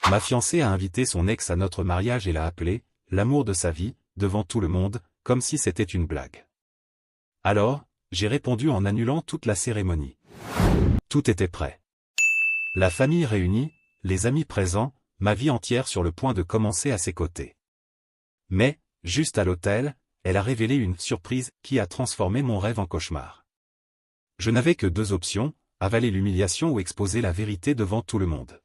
Ma fiancée a invité son ex à notre mariage et l'a appelé « l'amour de sa vie », devant tout le monde, comme si c'était une blague. Alors, j'ai répondu en annulant toute la cérémonie. Tout était prêt. La famille réunie, les amis présents, ma vie entière sur le point de commencer à ses côtés. Mais, juste à l'hôtel, elle a révélé une surprise qui a transformé mon rêve en cauchemar. Je n'avais que deux options, avaler l'humiliation ou exposer la vérité devant tout le monde.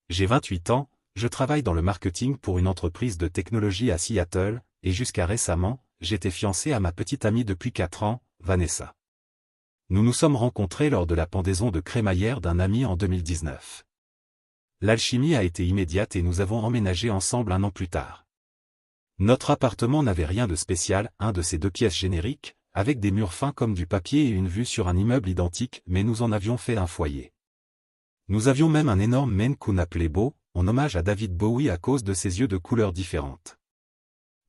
J'ai 28 ans, je travaille dans le marketing pour une entreprise de technologie à Seattle, et jusqu'à récemment, j'étais fiancé à ma petite amie depuis 4 ans, Vanessa. Nous nous sommes rencontrés lors de la pendaison de crémaillère d'un ami en 2019. L'alchimie a été immédiate et nous avons emménagé ensemble 1 an plus tard. Notre appartement n'avait rien de spécial, un de ces 2 pièces génériques, avec des murs fins comme du papier et une vue sur un immeuble identique, mais nous en avions fait un foyer. Nous avions même un énorme Maine Coon appelé Beau, en hommage à David Bowie à cause de ses yeux de couleurs différentes.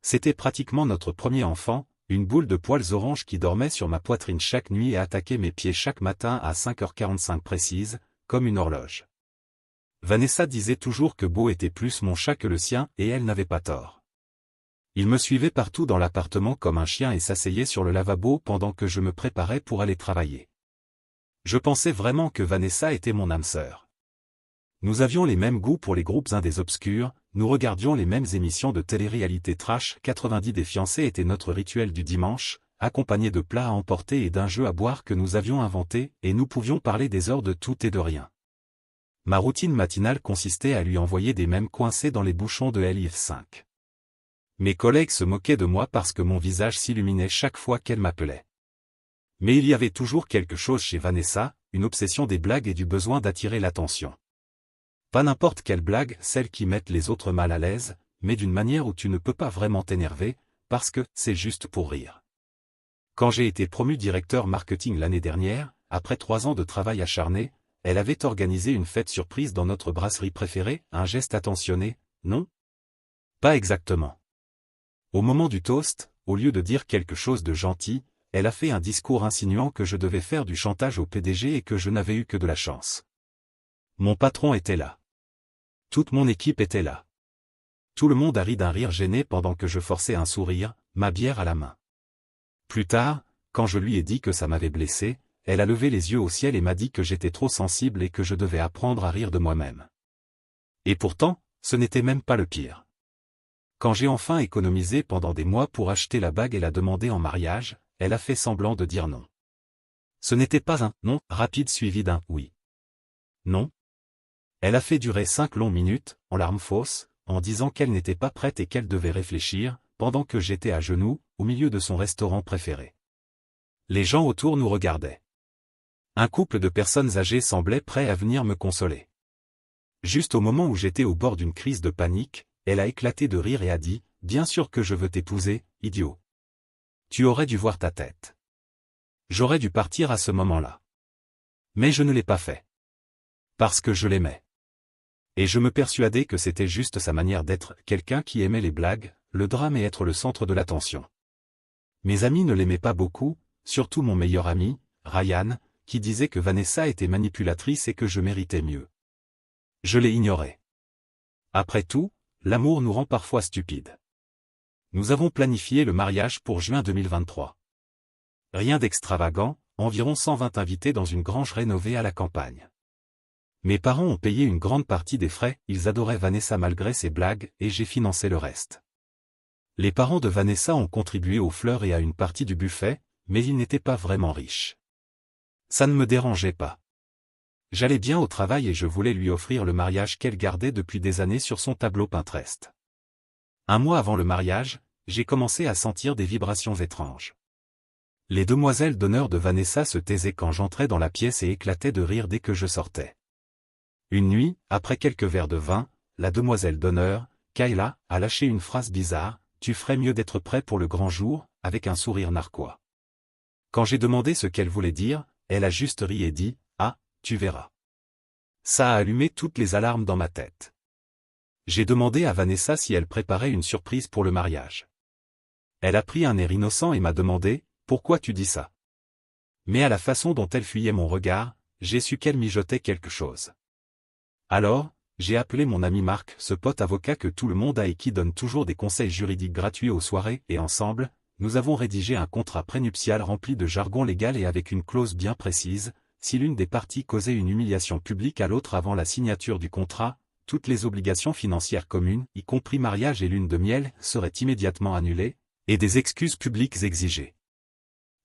C'était pratiquement notre premier enfant, une boule de poils orange qui dormait sur ma poitrine chaque nuit et attaquait mes pieds chaque matin à 5h45 précise, comme une horloge. Vanessa disait toujours que Beau était plus mon chat que le sien et elle n'avait pas tort. Il me suivait partout dans l'appartement comme un chien et s'asseyait sur le lavabo pendant que je me préparais pour aller travailler. Je pensais vraiment que Vanessa était mon âme sœur. Nous avions les mêmes goûts pour les groupes indés obscurs, nous regardions les mêmes émissions de télé-réalité trash. 90 des fiancés était notre rituel du dimanche, accompagné de plats à emporter et d'un jeu à boire que nous avions inventé, et nous pouvions parler des heures de tout et de rien. Ma routine matinale consistait à lui envoyer des mèmes coincés dans les bouchons de LIF5. Mes collègues se moquaient de moi parce que mon visage s'illuminait chaque fois qu'elle m'appelait. Mais il y avait toujours quelque chose chez Vanessa, une obsession des blagues et du besoin d'attirer l'attention. Pas n'importe quelle blague, celles qui mettent les autres mal à l'aise, mais d'une manière où tu ne peux pas vraiment t'énerver, parce que c'est juste pour rire. Quand j'ai été promu directeur marketing l'année dernière, après 3 ans de travail acharné, elle avait organisé une fête surprise dans notre brasserie préférée, un geste attentionné, non? Pas exactement. Au moment du toast, au lieu de dire quelque chose de gentil, elle a fait un discours insinuant que je devais faire du chantage au PDG et que je n'avais eu que de la chance. Mon patron était là. Toute mon équipe était là. Tout le monde a ri d'un rire gêné pendant que je forçais un sourire, ma bière à la main. Plus tard, quand je lui ai dit que ça m'avait blessé, elle a levé les yeux au ciel et m'a dit que j'étais trop sensible et que je devais apprendre à rire de moi-même. Et pourtant, ce n'était même pas le pire. Quand j'ai enfin économisé pendant des mois pour acheter la bague et la demander en mariage, elle a fait semblant de dire non. Ce n'était pas un « non » rapide suivi d'un « oui ». Non. Elle a fait durer 5 longues minutes, en larmes fausses, en disant qu'elle n'était pas prête et qu'elle devait réfléchir, pendant que j'étais à genoux, au milieu de son restaurant préféré. Les gens autour nous regardaient. Un couple de personnes âgées semblait prêt à venir me consoler. Juste au moment où j'étais au bord d'une crise de panique, elle a éclaté de rire et a dit « Bien sûr que je veux t'épouser, idiot. Tu aurais dû voir ta tête. » J'aurais dû partir à ce moment-là. Mais je ne l'ai pas fait. Parce que je l'aimais. Et je me persuadais que c'était juste sa manière d'être, quelqu'un qui aimait les blagues, le drame et être le centre de l'attention. Mes amis ne l'aimaient pas beaucoup, surtout mon meilleur ami, Ryan, qui disait que Vanessa était manipulatrice et que je méritais mieux. Je l'ai ignoré. Après tout, l'amour nous rend parfois stupides. Nous avons planifié le mariage pour juin 2023. Rien d'extravagant, environ 120 invités dans une grange rénovée à la campagne. Mes parents ont payé une grande partie des frais, ils adoraient Vanessa malgré ses blagues, et j'ai financé le reste. Les parents de Vanessa ont contribué aux fleurs et à une partie du buffet, mais ils n'étaient pas vraiment riches. Ça ne me dérangeait pas. J'allais bien au travail et je voulais lui offrir le mariage qu'elle gardait depuis des années sur son tableau Pinterest. 1 mois avant le mariage, j'ai commencé à sentir des vibrations étranges. Les demoiselles d'honneur de Vanessa se taisaient quand j'entrais dans la pièce et éclataient de rire dès que je sortais. Une nuit, après quelques verres de vin, la demoiselle d'honneur, Kayla, a lâché une phrase bizarre, « Tu ferais mieux d'être prêt pour le grand jour », avec un sourire narquois. Quand j'ai demandé ce qu'elle voulait dire, elle a juste ri et dit, « Ah, tu verras ». Ça a allumé toutes les alarmes dans ma tête. J'ai demandé à Vanessa si elle préparait une surprise pour le mariage. Elle a pris un air innocent et m'a demandé, « Pourquoi tu dis ça ?» Mais à la façon dont elle fuyait mon regard, j'ai su qu'elle mijotait quelque chose. Alors, j'ai appelé mon ami Marc, ce pote avocat que tout le monde a et qui donne toujours des conseils juridiques gratuits aux soirées, et ensemble, nous avons rédigé un contrat prénuptial rempli de jargon légal et avec une clause bien précise. Si l'une des parties causait une humiliation publique à l'autre avant la signature du contrat, toutes les obligations financières communes, y compris mariage et lune de miel, seraient immédiatement annulées, et des excuses publiques exigées.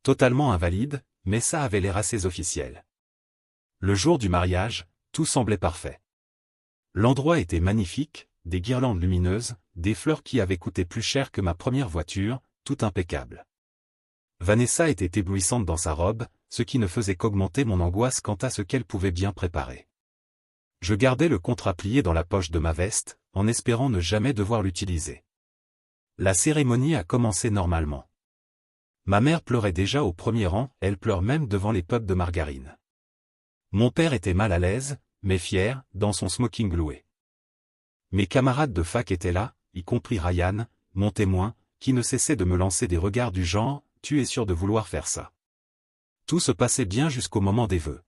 Totalement invalide, mais ça avait l'air assez officiel. Le jour du mariage, tout semblait parfait. L'endroit était magnifique, des guirlandes lumineuses, des fleurs qui avaient coûté plus cher que ma première voiture, tout impeccable. Vanessa était éblouissante dans sa robe, ce qui ne faisait qu'augmenter mon angoisse quant à ce qu'elle pouvait bien préparer. Je gardais le contrat plié dans la poche de ma veste, en espérant ne jamais devoir l'utiliser. La cérémonie a commencé normalement. Ma mère pleurait déjà au premier rang, elle pleure même devant les pubs de margarine. Mon père était mal à l'aise, mais fier, dans son smoking loué. Mes camarades de fac étaient là, y compris Ryan, mon témoin, qui ne cessait de me lancer des regards du genre « Tu es sûr de vouloir faire ça ?» Tout se passait bien jusqu'au moment des vœux.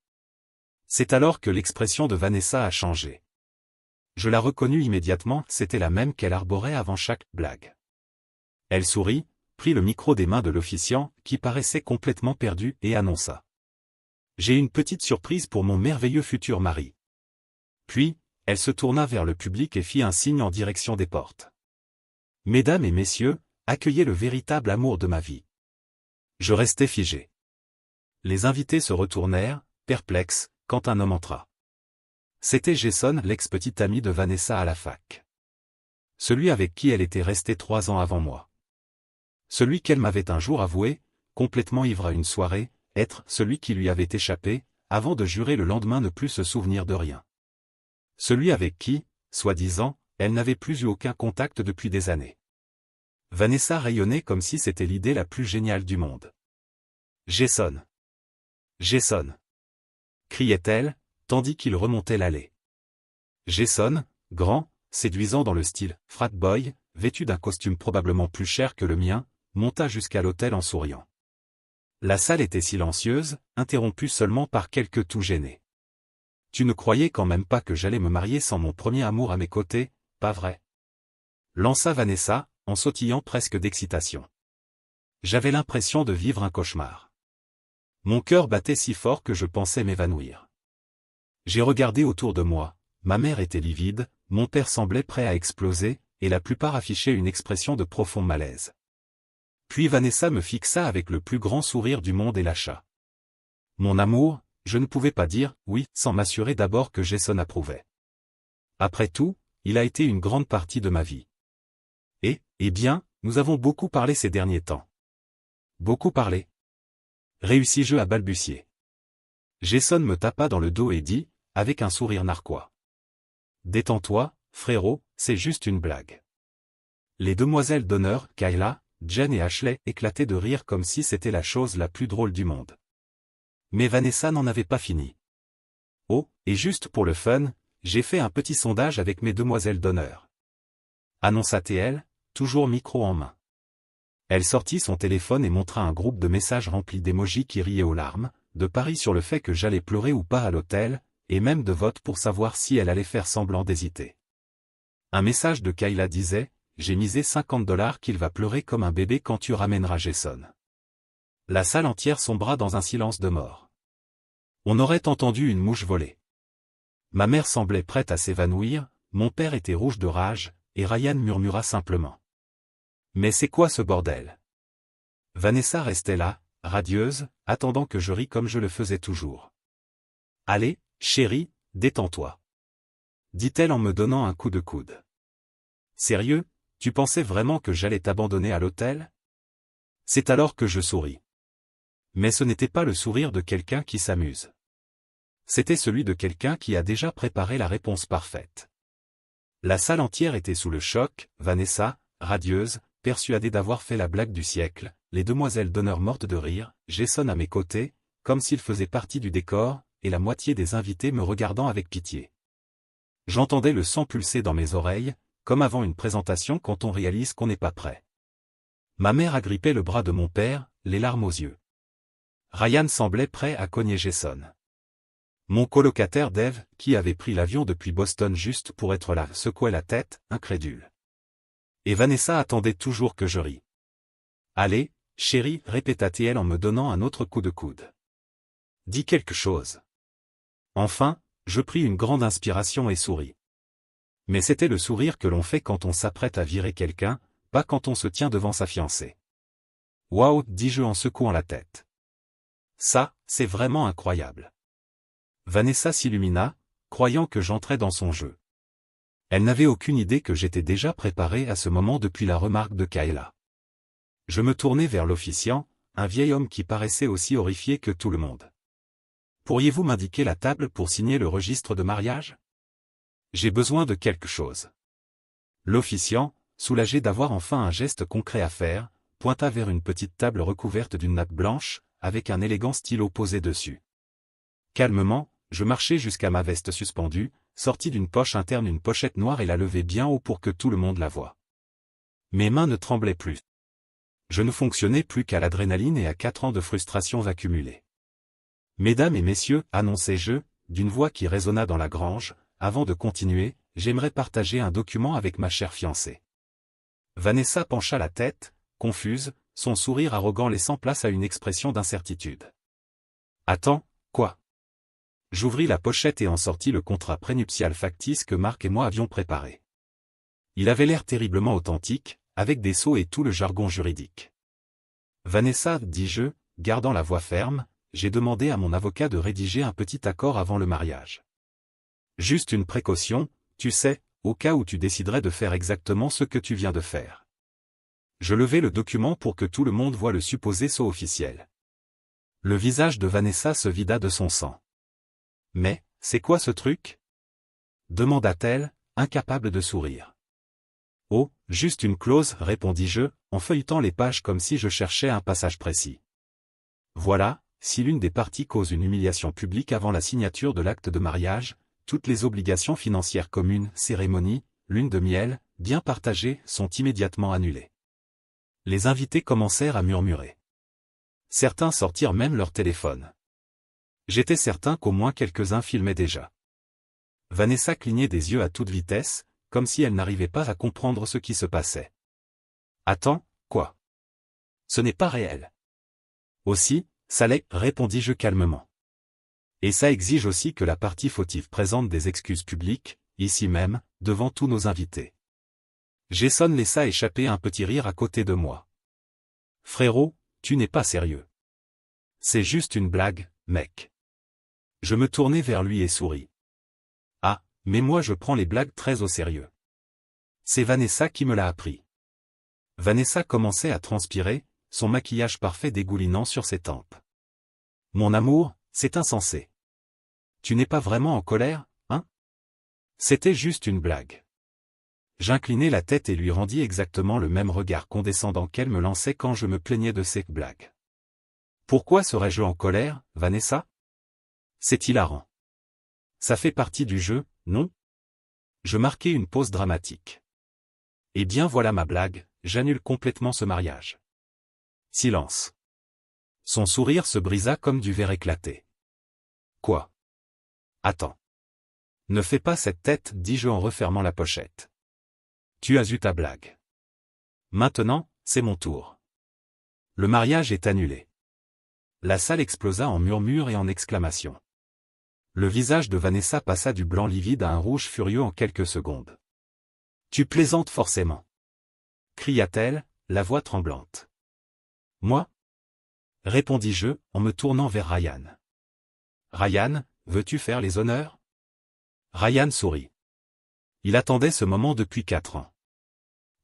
C'est alors que l'expression de Vanessa a changé. Je la reconnus immédiatement, c'était la même qu'elle arborait avant chaque blague. Elle sourit, prit le micro des mains de l'officiant, qui paraissait complètement perdu, et annonça. « J'ai une petite surprise pour mon merveilleux futur mari. » Puis, elle se tourna vers le public et fit un signe en direction des portes. « Mesdames et messieurs, accueillez le véritable amour de ma vie. » Je restai figé. Les invités se retournèrent, perplexes, quand un homme entra. C'était Jason, l'ex-petit ami de Vanessa à la fac. Celui avec qui elle était restée 3 ans avant moi. Celui qu'elle m'avait un jour avoué, complètement ivre à une soirée, être celui qui lui avait échappé, avant de jurer le lendemain ne plus se souvenir de rien. Celui avec qui, soi-disant, elle n'avait plus eu aucun contact depuis des années. Vanessa rayonnait comme si c'était l'idée la plus géniale du monde. « Jason ! Jason !» criait-elle, tandis qu'il remontait l'allée. Jason, grand, séduisant dans le style « frat boy », vêtu d'un costume probablement plus cher que le mien, monta jusqu'à l'hôtel en souriant. La salle était silencieuse, interrompue seulement par quelques toux gênés. « Tu ne croyais quand même pas que j'allais me marier sans mon premier amour à mes côtés, pas vrai ?» lança Vanessa, en sautillant presque d'excitation. J'avais l'impression de vivre un cauchemar. Mon cœur battait si fort que je pensais m'évanouir. J'ai regardé autour de moi, ma mère était livide, mon père semblait prêt à exploser, et la plupart affichaient une expression de profond malaise. Puis Vanessa me fixa avec le plus grand sourire du monde et lâcha. Mon amour, je ne pouvais pas dire « oui » sans m'assurer d'abord que Jason approuvait. Après tout, il a été une grande partie de ma vie. Eh bien, nous avons beaucoup parlé ces derniers temps. Beaucoup parlé. Réussis-je à balbutier. Jason me tapa dans le dos et dit, avec un sourire narquois. Détends-toi, frérot, c'est juste une blague. Les demoiselles d'honneur, Kayla, Jen et Ashley, éclataient de rire comme si c'était la chose la plus drôle du monde. Mais Vanessa n'en avait pas fini. Oh, et juste pour le fun, j'ai fait un petit sondage avec mes demoiselles d'honneur. Annonça-t-elle, toujours micro en main. Elle sortit son téléphone et montra un groupe de messages remplis d'émojis qui riaient aux larmes, de paris sur le fait que j'allais pleurer ou pas à l'hôtel, et même de votes pour savoir si elle allait faire semblant d'hésiter. Un message de Kayla disait « J'ai misé $50 qu'il va pleurer comme un bébé quand tu ramèneras Jason. » La salle entière sombra dans un silence de mort. On aurait entendu une mouche voler. Ma mère semblait prête à s'évanouir, mon père était rouge de rage, et Ryan murmura simplement. Mais c'est quoi ce bordel? Vanessa restait là, radieuse, attendant que je rie comme je le faisais toujours. Allez, chérie, détends-toi. Dit-elle en me donnant un coup de coude. Sérieux, tu pensais vraiment que j'allais t'abandonner à l'hôtel? C'est alors que je souris. Mais ce n'était pas le sourire de quelqu'un qui s'amuse. C'était celui de quelqu'un qui a déjà préparé la réponse parfaite. La salle entière était sous le choc, Vanessa, radieuse, persuadée d'avoir fait la blague du siècle, les demoiselles d'honneur mortes de rire, Jason à mes côtés, comme s'il faisait partie du décor, et la moitié des invités me regardant avec pitié. J'entendais le sang pulser dans mes oreilles, comme avant une présentation quand on réalise qu'on n'est pas prêt. Ma mère agrippait le bras de mon père, les larmes aux yeux. Ryan semblait prêt à cogner Jason. Mon colocataire Dave, qui avait pris l'avion depuis Boston juste pour être là, secouait la tête, incrédule. Et Vanessa attendait toujours que je rie. Allez, chérie, répéta-t-elle en me donnant un autre coup de coude. Dis quelque chose. Enfin, je pris une grande inspiration et souris. Mais c'était le sourire que l'on fait quand on s'apprête à virer quelqu'un, pas quand on se tient devant sa fiancée. Waouh, dis-je en secouant la tête. Ça, c'est vraiment incroyable. Vanessa s'illumina, croyant que j'entrais dans son jeu. Elle n'avait aucune idée que j'étais déjà préparé à ce moment depuis la remarque de Kayla. Je me tournai vers l'officiant, un vieil homme qui paraissait aussi horrifié que tout le monde. Pourriez-vous m'indiquer la table pour signer le registre de mariage? J'ai besoin de quelque chose. L'officiant, soulagé d'avoir enfin un geste concret à faire, pointa vers une petite table recouverte d'une nappe blanche, avec un élégant stylo posé dessus. Calmement, je marchai jusqu'à ma veste suspendue, sortis d'une poche interne une pochette noire et la levai bien haut pour que tout le monde la voie. Mes mains ne tremblaient plus. Je ne fonctionnais plus qu'à l'adrénaline et à 4 ans de frustration accumulée. Mesdames et messieurs, annonçai-je, d'une voix qui résonna dans la grange, avant de continuer, j'aimerais partager un document avec ma chère fiancée. Vanessa pencha la tête, confuse, son sourire arrogant laissant place à une expression d'incertitude. Attends, quoi? J'ouvris la pochette et en sortis le contrat prénuptial factice que Marc et moi avions préparé. Il avait l'air terriblement authentique, avec des sceaux et tout le jargon juridique. Vanessa, dis-je, gardant la voix ferme, j'ai demandé à mon avocat de rédiger un petit accord avant le mariage. Juste une précaution, tu sais, au cas où tu déciderais de faire exactement ce que tu viens de faire. Je levai le document pour que tout le monde voie le supposé sceau officiel. Le visage de Vanessa se vida de son sang. Mais, c'est quoi ce truc? Demanda-t-elle, incapable de sourire. Oh, juste une clause, répondis-je, en feuilletant les pages comme si je cherchais un passage précis. Voilà, si l'une des parties cause une humiliation publique avant la signature de l'acte de mariage, toutes les obligations financières communes, cérémonie, lune de miel, bien partagées, sont immédiatement annulées. Les invités commencèrent à murmurer. Certains sortirent même leur téléphone. J'étais certain qu'au moins quelques-uns filmaient déjà. Vanessa clignait des yeux à toute vitesse, comme si elle n'arrivait pas à comprendre ce qui se passait. Attends, quoi? Ce n'est pas réel. Aussi, ça l'est, répondis-je calmement. Et ça exige aussi que la partie fautive présente des excuses publiques, ici même, devant tous nos invités. Jason laissa échapper un petit rire à côté de moi. Frérot, tu n'es pas sérieux. C'est juste une blague, mec. Je me tournai vers lui et souris. Ah, mais moi je prends les blagues très au sérieux. C'est Vanessa qui me l'a appris. Vanessa commençait à transpirer, son maquillage parfait dégoulinant sur ses tempes. Mon amour, c'est insensé. Tu n'es pas vraiment en colère, hein? C'était juste une blague. J'inclinai la tête et lui rendis exactement le même regard condescendant qu'elle me lançait quand je me plaignais de ces blagues. Pourquoi serais-je en colère, Vanessa? C'est hilarant. Ça fait partie du jeu, non? Je marquai une pause dramatique. Eh bien voilà ma blague, j'annule complètement ce mariage. Silence. Son sourire se brisa comme du verre éclaté. Quoi? Attends. Ne fais pas cette tête, dis-je en refermant la pochette. Tu as eu ta blague. Maintenant, c'est mon tour. Le mariage est annulé. La salle explosa en murmures et en exclamations. Le visage de Vanessa passa du blanc livide à un rouge furieux en quelques secondes. Tu plaisantes forcément. Cria-t-elle, la voix tremblante. Moi? Répondis-je, en me tournant vers Ryan. Ryan, veux-tu faire les honneurs? Ryan sourit. Il attendait ce moment depuis 4 ans.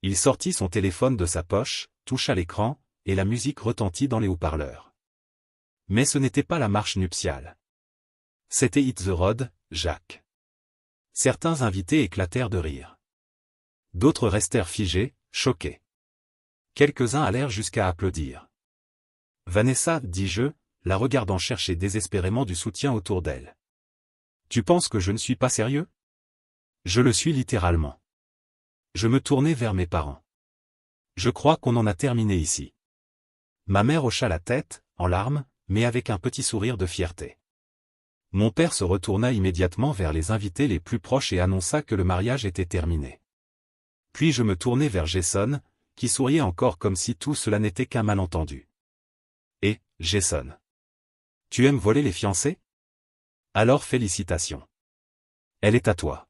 Il sortit son téléphone de sa poche, toucha l'écran, et la musique retentit dans les haut-parleurs. Mais ce n'était pas la marche nuptiale. C'était Hit the Road, Jacques. Certains invités éclatèrent de rire. D'autres restèrent figés, choqués. Quelques-uns allèrent jusqu'à applaudir. Vanessa, dis-je, la regardant chercher désespérément du soutien autour d'elle. Tu penses que je ne suis pas sérieux? Je le suis littéralement. Je me tournai vers mes parents. Je crois qu'on en a terminé ici. Ma mère hocha la tête, en larmes, mais avec un petit sourire de fierté. Mon père se retourna immédiatement vers les invités les plus proches et annonça que le mariage était terminé. Puis je me tournai vers Jason, qui souriait encore comme si tout cela n'était qu'un malentendu. « Et, Jason, tu aimes voler les fiancées? Alors félicitations. Elle est à toi. »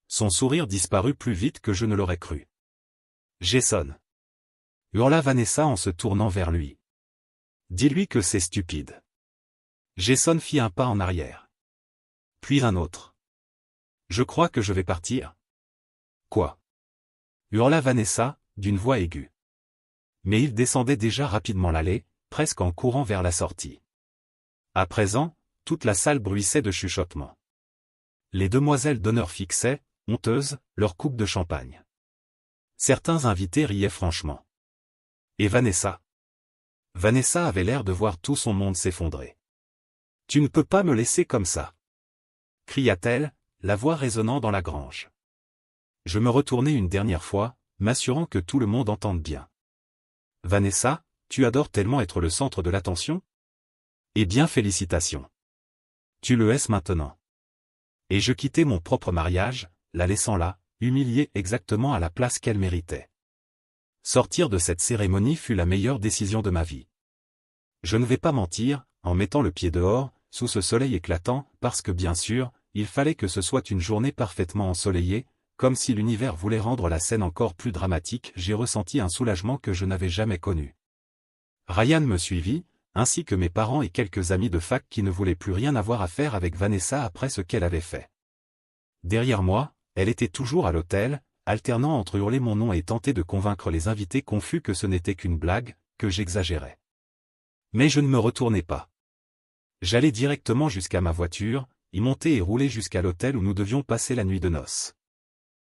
Son sourire disparut plus vite que je ne l'aurais cru. « Jason !» hurla Vanessa en se tournant vers lui. « Dis-lui que c'est stupide. » Jason fit un pas en arrière. Puis un autre. « Je crois que je vais partir. »« Quoi ?» hurla Vanessa, d'une voix aiguë. Mais il descendait déjà rapidement l'allée, presque en courant vers la sortie. À présent, toute la salle bruissait de chuchotements. Les demoiselles d'honneur fixaient, honteuses, leur coupe de champagne. Certains invités riaient franchement. Et Vanessa? Vanessa avait l'air de voir tout son monde s'effondrer. « Tu ne peux pas me laisser comme ça !» cria-t-elle, la voix résonnant dans la grange. Je me retournai une dernière fois, m'assurant que tout le monde entende bien. « Vanessa, tu adores tellement être le centre de l'attention? Eh bien félicitations. Tu le es maintenant. » Et je quittai mon propre mariage, la laissant là, humiliée exactement à la place qu'elle méritait. Sortir de cette cérémonie fut la meilleure décision de ma vie. Je ne vais pas mentir, en mettant le pied dehors, sous ce soleil éclatant, parce que bien sûr, il fallait que ce soit une journée parfaitement ensoleillée, comme si l'univers voulait rendre la scène encore plus dramatique, j'ai ressenti un soulagement que je n'avais jamais connu. Ryan me suivit, ainsi que mes parents et quelques amis de fac qui ne voulaient plus rien avoir à faire avec Vanessa après ce qu'elle avait fait. Derrière moi, elle était toujours à l'hôtel, alternant entre hurler mon nom et tenter de convaincre les invités confus que ce n'était qu'une blague, que j'exagérais. Mais je ne me retournai pas. J'allai directement jusqu'à ma voiture, y monter et rouler jusqu'à l'hôtel où nous devions passer la nuit de noces.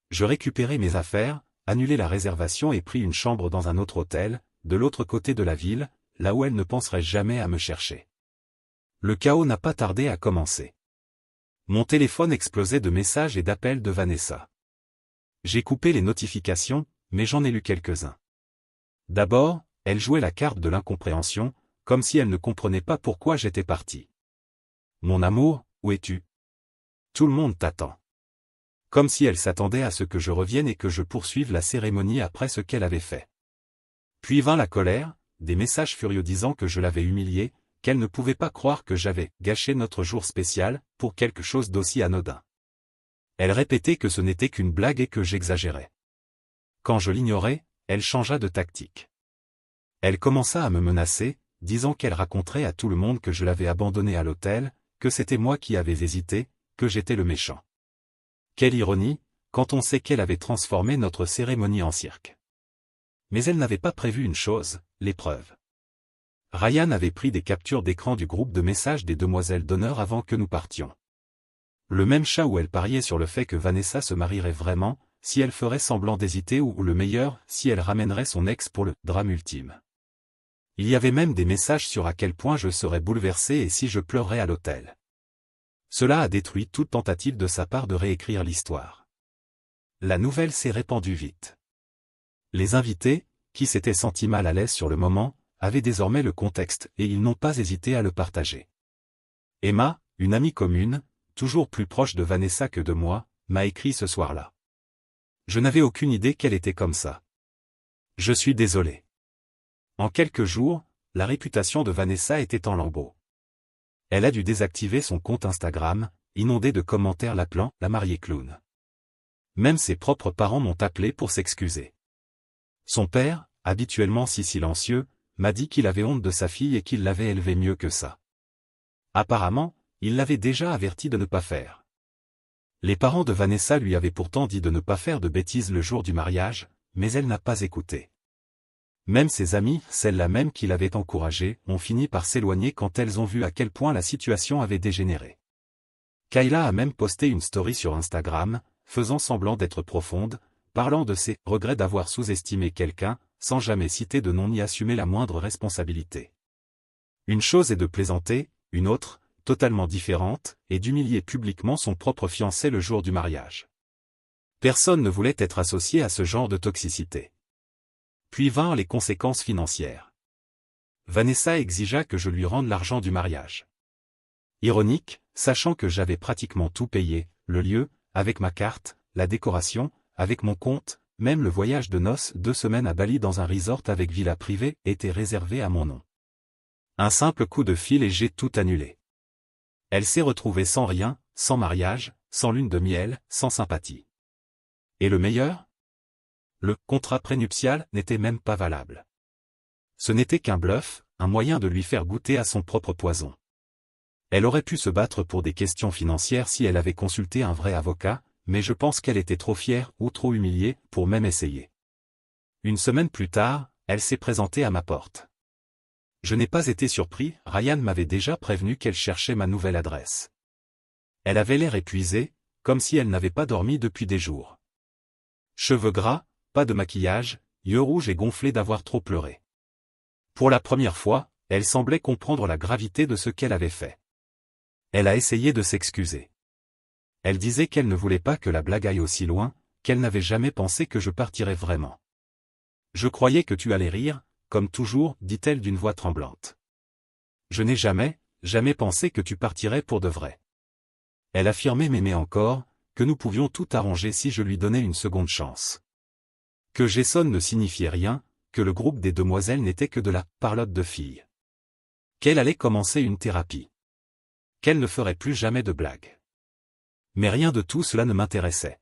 Je récupérai mes affaires, annulai la réservation et pris une chambre dans un autre hôtel, de l'autre côté de la ville, là où elle ne penserait jamais à me chercher. Le chaos n'a pas tardé à commencer. Mon téléphone explosait de messages et d'appels de Vanessa. J'ai coupé les notifications, mais j'en ai lu quelques-uns. D'abord, elle jouait la carte de l'incompréhension, comme si elle ne comprenait pas pourquoi j'étais parti. « Mon amour, où es-tu? Tout le monde t'attend. » Comme si elle s'attendait à ce que je revienne et que je poursuive la cérémonie après ce qu'elle avait fait. Puis vint la colère, des messages furieux disant que je l'avais humiliée, qu'elle ne pouvait pas croire que j'avais gâché notre jour spécial, pour quelque chose d'aussi anodin. Elle répétait que ce n'était qu'une blague et que j'exagérais. Quand je l'ignorais, elle changea de tactique. Elle commença à me menacer, disant qu'elle raconterait à tout le monde que je l'avais abandonnée à l'hôtel, que c'était moi qui avais hésité, que j'étais le méchant. Quelle ironie, quand on sait qu'elle avait transformé notre cérémonie en cirque. Mais elle n'avait pas prévu une chose, l'épreuve. Ryan avait pris des captures d'écran du groupe de messages des demoiselles d'honneur avant que nous partions. Le même chat où elle pariait sur le fait que Vanessa se marierait vraiment, si elle ferait semblant d'hésiter ou le meilleur, si elle ramènerait son ex pour le drame ultime. Il y avait même des messages sur à quel point je serais bouleversé et si je pleurais à l'hôtel. Cela a détruit toute tentative de sa part de réécrire l'histoire. La nouvelle s'est répandue vite. Les invités, qui s'étaient sentis mal à l'aise sur le moment, avaient désormais le contexte et ils n'ont pas hésité à le partager. Emma, une amie commune, toujours plus proche de Vanessa que de moi, m'a écrit ce soir-là. Je n'avais aucune idée qu'elle était comme ça. Je suis désolé. En quelques jours, la réputation de Vanessa était en lambeaux. Elle a dû désactiver son compte Instagram, inondé de commentaires l'appelant « la mariée clown ». Même ses propres parents m'ont appelé pour s'excuser. Son père, habituellement si silencieux, m'a dit qu'il avait honte de sa fille et qu'il l'avait élevée mieux que ça. Apparemment, il l'avait déjà averti de ne pas faire. Les parents de Vanessa lui avaient pourtant dit de ne pas faire de bêtises le jour du mariage, mais elle n'a pas écouté. Même ses amies, celles-là même qui l'avaient encouragée, ont fini par s'éloigner quand elles ont vu à quel point la situation avait dégénéré. Kayla a même posté une story sur Instagram, faisant semblant d'être profonde, parlant de ses regrets d'avoir sous-estimé quelqu'un, sans jamais citer de nom ni assumer la moindre responsabilité. Une chose est de plaisanter, une autre, totalement différente, est d'humilier publiquement son propre fiancé le jour du mariage. Personne ne voulait être associé à ce genre de toxicité. Puis vinrent les conséquences financières. Vanessa exigea que je lui rende l'argent du mariage. Ironique, sachant que j'avais pratiquement tout payé, le lieu, avec ma carte, la décoration, avec mon compte, même le voyage de noces 2 semaines à Bali dans un resort avec villa privée était réservé à mon nom. Un simple coup de fil et j'ai tout annulé. Elle s'est retrouvée sans rien, sans mariage, sans lune de miel, sans sympathie. Et le meilleur? Le contrat prénuptial n'était même pas valable. Ce n'était qu'un bluff, un moyen de lui faire goûter à son propre poison. Elle aurait pu se battre pour des questions financières si elle avait consulté un vrai avocat, mais je pense qu'elle était trop fière ou trop humiliée pour même essayer. Une semaine plus tard, elle s'est présentée à ma porte. Je n'ai pas été surpris, Ryan m'avait déjà prévenu qu'elle cherchait ma nouvelle adresse. Elle avait l'air épuisée, comme si elle n'avait pas dormi depuis des jours. Cheveux gras, pas de maquillage, yeux rouges et gonflés d'avoir trop pleuré. Pour la première fois, elle semblait comprendre la gravité de ce qu'elle avait fait. Elle a essayé de s'excuser. Elle disait qu'elle ne voulait pas que la blague aille aussi loin, qu'elle n'avait jamais pensé que je partirais vraiment. Je croyais que tu allais rire, comme toujours, dit-elle d'une voix tremblante. Je n'ai jamais pensé que tu partirais pour de vrai. Elle affirmait m'aimer encore, que nous pouvions tout arranger si je lui donnais une seconde chance. Que Jason ne signifiait rien, que le groupe des demoiselles n'était que de la parlotte de filles. Qu'elle allait commencer une thérapie. Qu'elle ne ferait plus jamais de blagues. Mais rien de tout cela ne m'intéressait.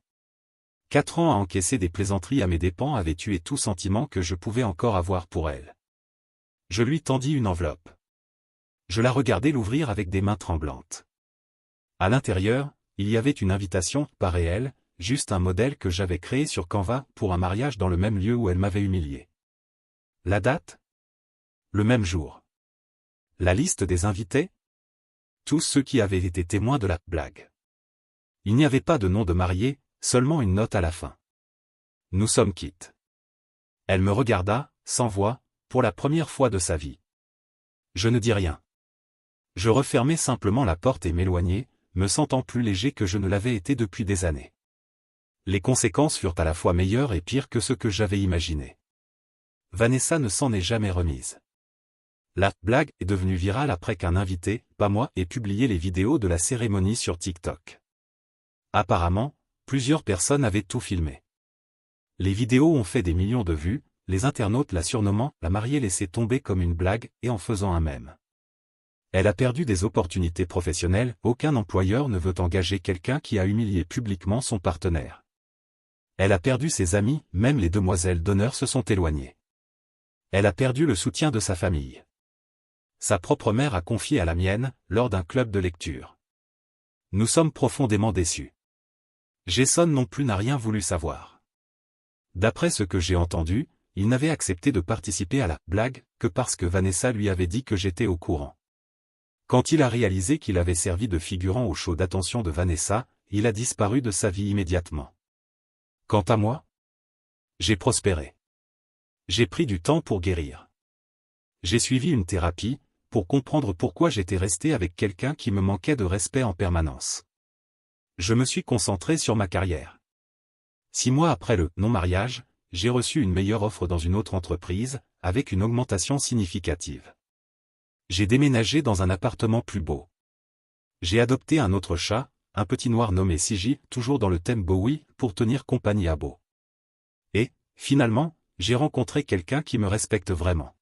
4 ans à encaisser des plaisanteries à mes dépens avaient tué tout sentiment que je pouvais encore avoir pour elle. Je lui tendis une enveloppe. Je la regardai l'ouvrir avec des mains tremblantes. À l'intérieur, il y avait une invitation, pas réelle, juste un modèle que j'avais créé sur Canva pour un mariage dans le même lieu où elle m'avait humilié. La date? Le même jour. La liste des invités? Tous ceux qui avaient été témoins de la blague. Il n'y avait pas de nom de marié, seulement une note à la fin. Nous sommes quittes. Elle me regarda, sans voix, pour la première fois de sa vie. Je ne dis rien. Je refermai simplement la porte et m'éloignai, me sentant plus léger que je ne l'avais été depuis des années. Les conséquences furent à la fois meilleures et pires que ce que j'avais imaginé. Vanessa ne s'en est jamais remise. La blague est devenue virale après qu'un invité, pas moi, ait publié les vidéos de la cérémonie sur TikTok. Apparemment, plusieurs personnes avaient tout filmé. Les vidéos ont fait des millions de vues, les internautes la surnommant la mariée laissée tomber comme une blague et en faisant un mème. Elle a perdu des opportunités professionnelles, aucun employeur ne veut engager quelqu'un qui a humilié publiquement son partenaire. Elle a perdu ses amis, même les demoiselles d'honneur se sont éloignées. Elle a perdu le soutien de sa famille. Sa propre mère a confié à la mienne, lors d'un club de lecture. Nous sommes profondément déçus. Jason non plus n'a rien voulu savoir. D'après ce que j'ai entendu, il n'avait accepté de participer à la blague que parce que Vanessa lui avait dit que j'étais au courant. Quand il a réalisé qu'il avait servi de figurant au show d'attention de Vanessa, il a disparu de sa vie immédiatement. Quant à moi, j'ai prospéré. J'ai pris du temps pour guérir. J'ai suivi une thérapie, pour comprendre pourquoi j'étais resté avec quelqu'un qui me manquait de respect en permanence. Je me suis concentré sur ma carrière. 6 mois après le non-mariage, j'ai reçu une meilleure offre dans une autre entreprise, avec une augmentation significative. J'ai déménagé dans un appartement plus beau. J'ai adopté un autre chat, un petit noir nommé Siji, toujours dans le thème Bowie, pour tenir compagnie à Beau. Et, finalement, j'ai rencontré quelqu'un qui me respecte vraiment.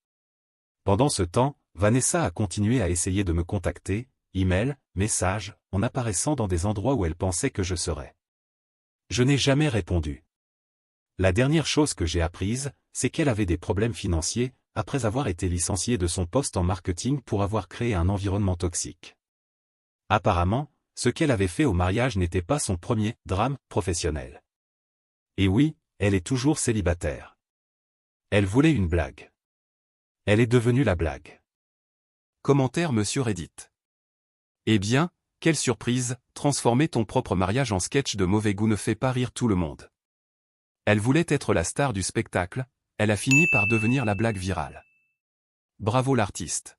Pendant ce temps, Vanessa a continué à essayer de me contacter, email, messages, en apparaissant dans des endroits où elle pensait que je serais. Je n'ai jamais répondu. La dernière chose que j'ai apprise, c'est qu'elle avait des problèmes financiers, après avoir été licenciée de son poste en marketing pour avoir créé un environnement toxique. Apparemment, ce qu'elle avait fait au mariage n'était pas son premier drame professionnel. Et oui, elle est toujours célibataire. Elle voulait une blague. Elle est devenue la blague. Commentaire Monsieur Reddit. Eh bien, quelle surprise, transformer ton propre mariage en sketch de mauvais goût ne fait pas rire tout le monde. Elle voulait être la star du spectacle, elle a fini par devenir la blague virale. Bravo l'artiste.